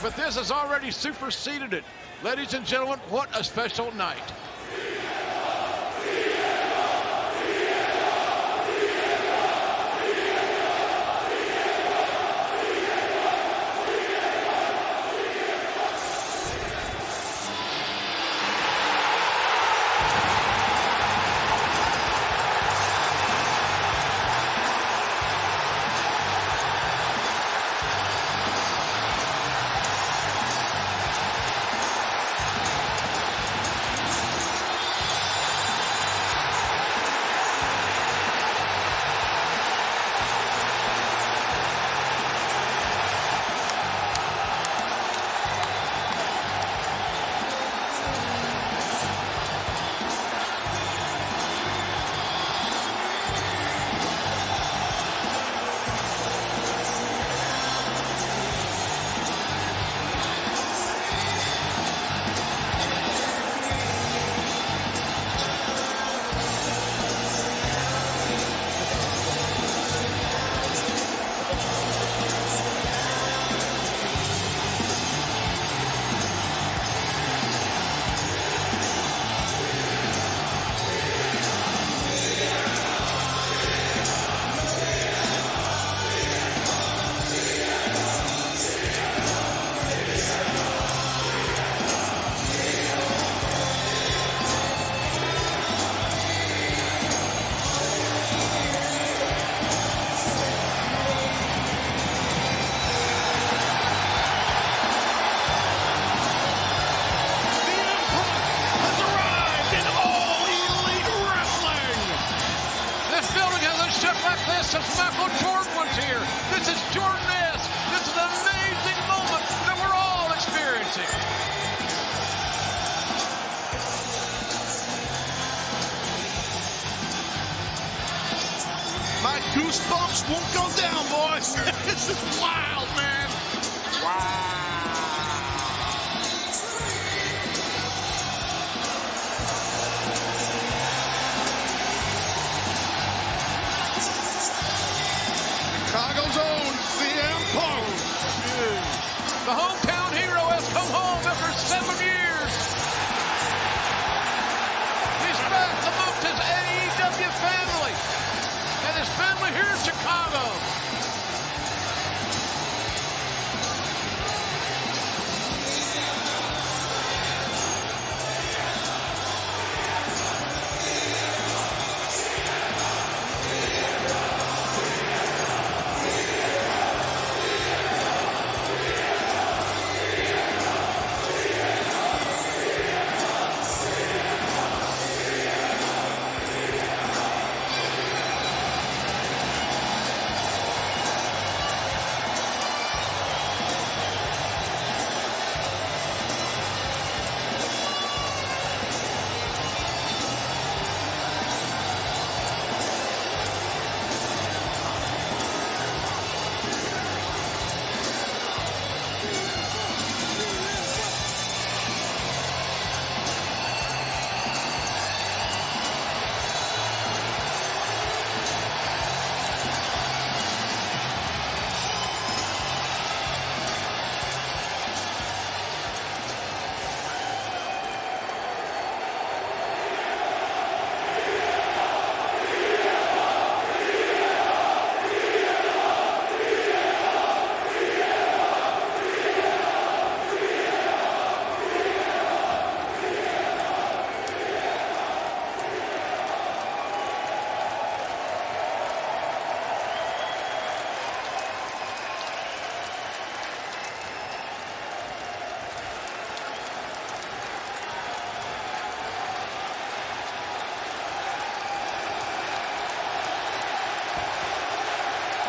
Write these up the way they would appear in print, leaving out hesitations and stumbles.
but this has already superseded it. Ladies and gentlemen, what a special night. Since Michael Jordan was here. This is Jordan-esque. This is an amazing moment that we're all experiencing. My goosebumps won't go down, boys. This is wild, man. Wow. Chicago's own CM Punk. The hometown hero has come home after 7 years. He's back amongst his AEW family and his family here in Chicago.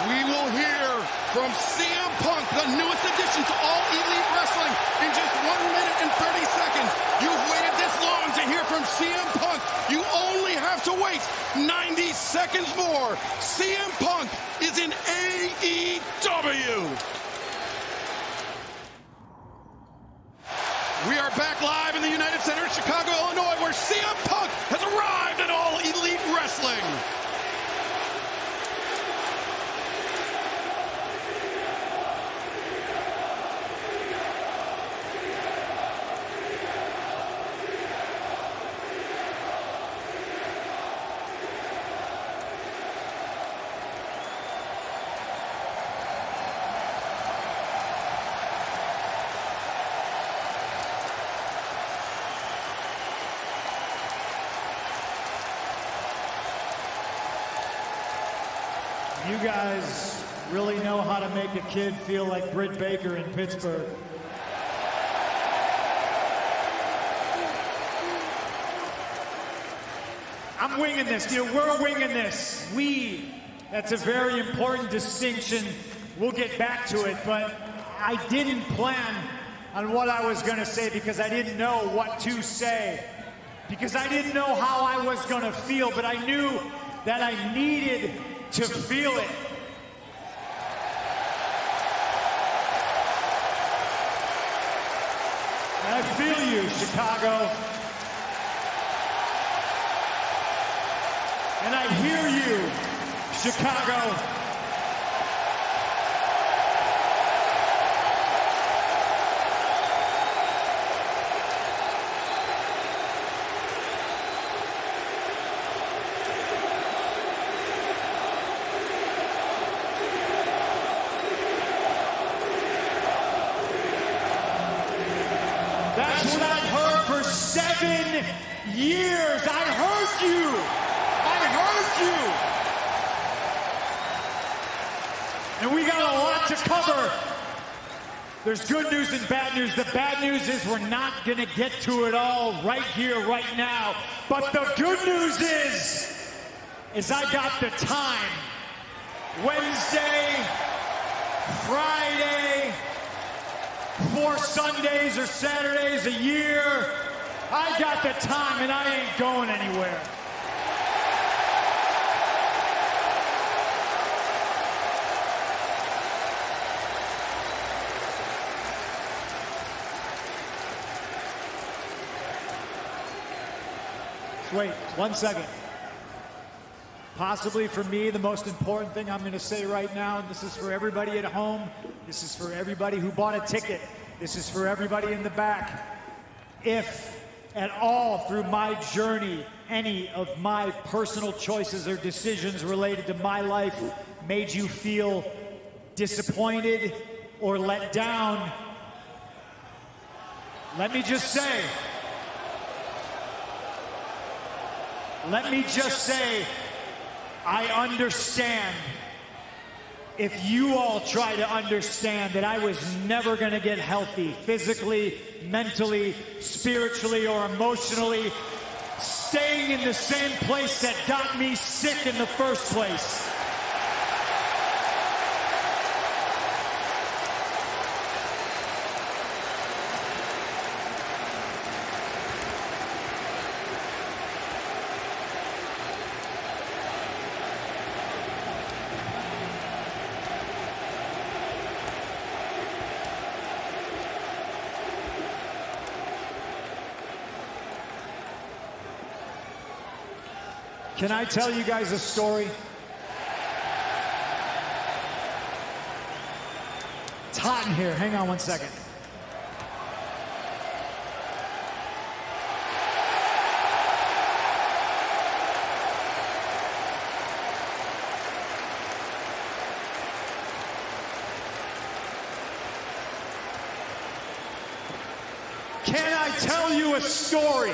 We will hear from CM Punk, the newest addition to All Elite Wrestling, in just 1 minute and 30 seconds. You've waited this long to hear from CM Punk. You only have to wait 90 seconds more. CM Punk is in AEW. We are back live in the United Center in Chicago, Illinois, where CM Punk has arrived at All Elite Wrestling. You guys really know how to make a kid feel like Britt Baker in Pittsburgh. I'm winging this. We're winging this. That's a very important distinction. We'll get back to it, but I didn't plan on what I was going to say because I didn't know what to say. Because I didn't know how I was going to feel, but I knew that I needed to feel it. And I feel you, Chicago. And I hear you, Chicago. That's what I've heard for 7 years. I heard you. And we got a lot to cover. There's good news and bad news. The bad news is we're not going to get to it all right here, right now. But the good news is I got the time. Wednesday, Friday, 4 Sundays or Saturdays a year. I got the time and I ain't going anywhere. Wait, 1 second. Possibly for me, the most important thing I'm going to say right now, and this is for everybody at home, this is for everybody who bought a ticket, this is for everybody in the back. If at all through my journey, any of my personal choices or decisions related to my life made you feel disappointed or let down, let me just say, I understand. If you all try to understand that I was never going to get healthy, physically, mentally, spiritually, or emotionally, staying in the same place that got me sick in the first place. Can I tell you guys a story? It's hot in here. Hang on 1 second. Can I tell you a story?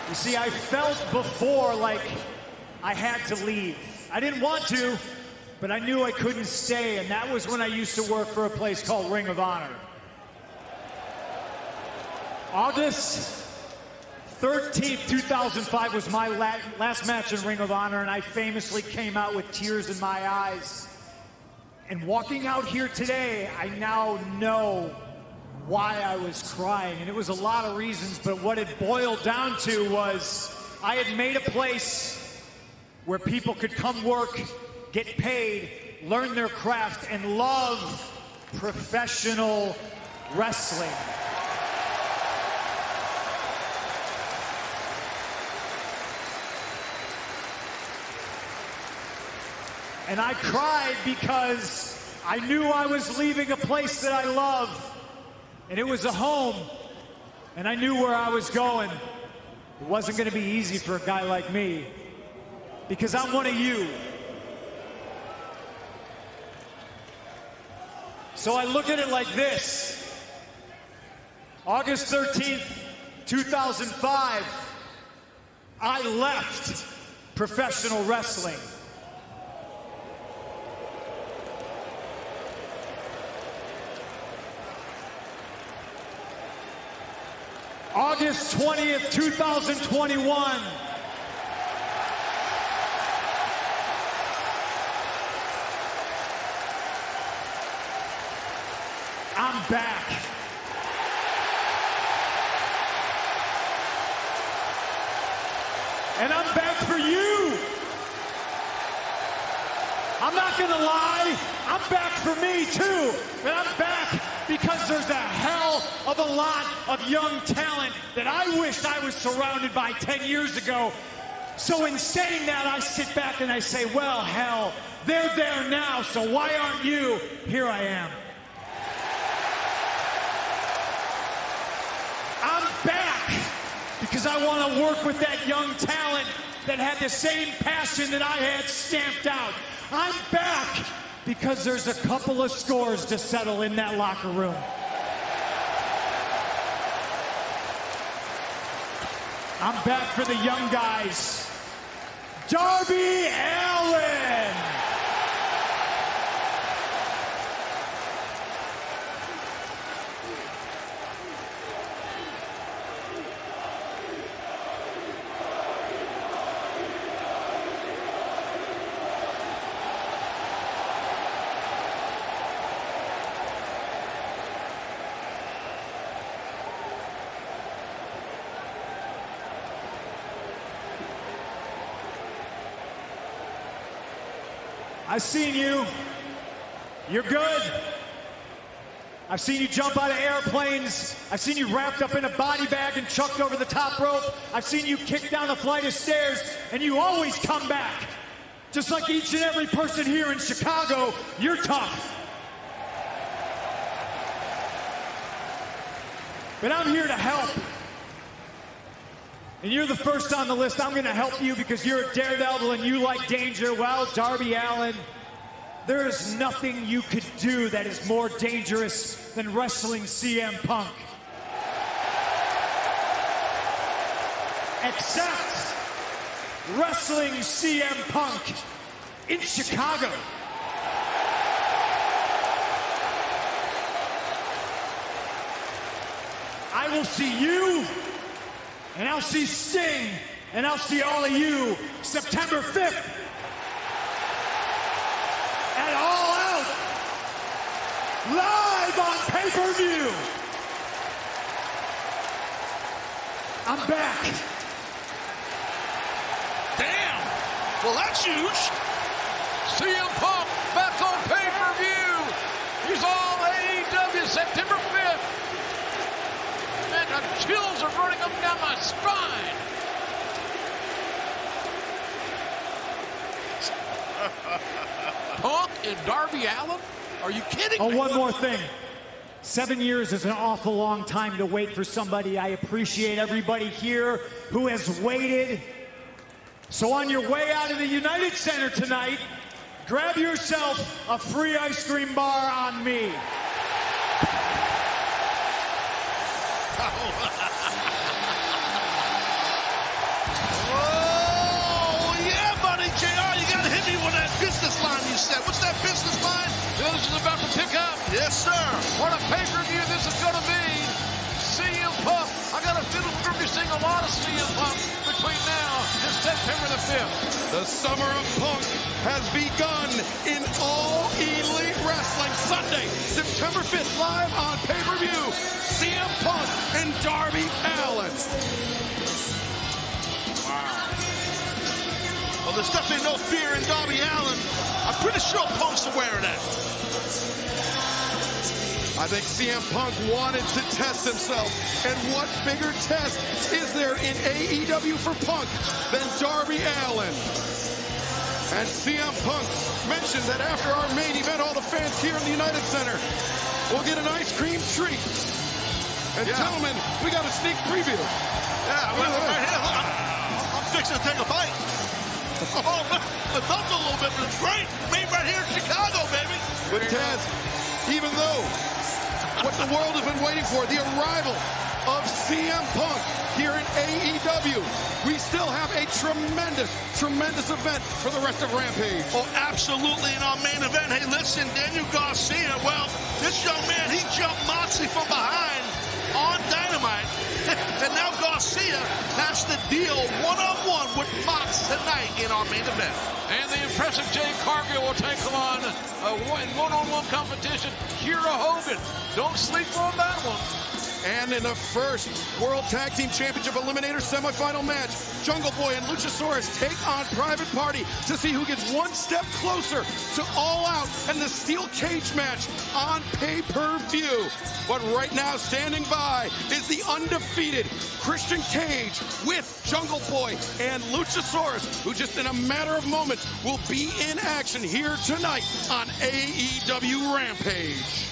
You see, I felt before like I had to leave. I didn't want to, but I knew I couldn't stay, and that was when I used to work for a place called Ring of Honor. August 13th, 2005 was my last match in Ring of Honor, and I famously came out with tears in my eyes. And walking out here today, I now know why I was crying, and it was a lot of reasons, but what it boiled down to was I had made a place where people could come work, get paid, learn their craft, and love professional wrestling. And I cried because I knew I was leaving a place that I love. And it was a home, and I knew where I was going. It wasn't going to be easy for a guy like me, because I'm one of you. So I look at it like this. August 13th, 2005, I left professional wrestling. August 20th, 2021, I'm back. And I'm back for you. I'm not gonna lie, I'm back for me too. And I'm back because there's a hell of a lot of young talent that I wished I was surrounded by 10 years ago. So in saying that, I sit back and I say, well, hell, they're there now, so why aren't you? Here I am. I'm back because I want to work with that young talent that had the same passion that I had stamped out. I'm back because there's a couple of scores to settle in that locker room. I'm back for the young guys. Darby Allin! I've seen you. You're good. I've seen you jump out of airplanes. I've seen you wrapped up in a body bag and chucked over the top rope. I've seen you kick down a flight of stairs, and you always come back. Just like each and every person here in Chicago, you're tough. But I'm here to help. And you're the first on the list. I'm going to help you because you're a daredevil and you like danger. Well, Darby Allin, there is nothing you could do that is more dangerous than wrestling CM Punk. Except wrestling CM Punk in Chicago. I will see you. And I'll see Sting, and I'll see all of you September 5th at All Out, live on pay-per-view. I'm back. Damn! Well, that's huge. CM Punk back on pay-per-view. He's all AEW September 5th. Man, the chills are running up down my spine. Punk and Darby Allin? Are you kidding me? Oh, one more thing. 7 years is an awful long time to wait for somebody. I appreciate everybody here who has waited. So on your way out of the United Center tonight, grab yourself a free ice cream bar on me. Oh, yeah, buddy, JR, you gotta hit me with that business line you said. What's that business line? This is about to pick up. Yes, sir. What a pay-per-view this is going to be. CM Punk. I got a feeling we're going to be seeing a lot of CM Punk between now and September the 5th. The summer of Punk has begun in All Elite Wrestling. Sunday, September 5th, live on pay-per-view. CM Punk and Darby Allin. Wow. Well, there's definitely no fear in Darby Allin. I'm pretty sure Punk's aware of that. I think CM Punk wanted to test himself. And what bigger test is there in AEW for Punk than Darby Allin? And CM Punk mentioned that after our main event, all the fans here in the United Center will get an ice cream treat. And gentlemen, we got a sneak preview. Yeah, well, right here, I'm fixing to take a bite. Oh, it melts a little bit, but it's great. Made right here in Chicago, baby. But Taz, even though what the world has been waiting for, the arrival of CM Punk here in AEW, we still have a tremendous event for the rest of Rampage. Oh, absolutely. In our main event, hey, listen, Daniel Garcia, well, this young man, he jumped Moxley from behind on Dynamite. And now Garcia has to deal one-on-one with Mox tonight in our main event. And the impressive Jay Cargill will take on in one-on-one competition, Kira Hogan. Don't sleep on that one. And in the first World Tag Team Championship Eliminator semifinal match, Jungle Boy and Luchasaurus take on Private Party to see who gets one step closer to All Out and the Steel Cage match on pay-per-view. But right now, standing by is the undefeated Christian Cage with Jungle Boy and Luchasaurus, who just in a matter of moments will be in action here tonight on AEW Rampage.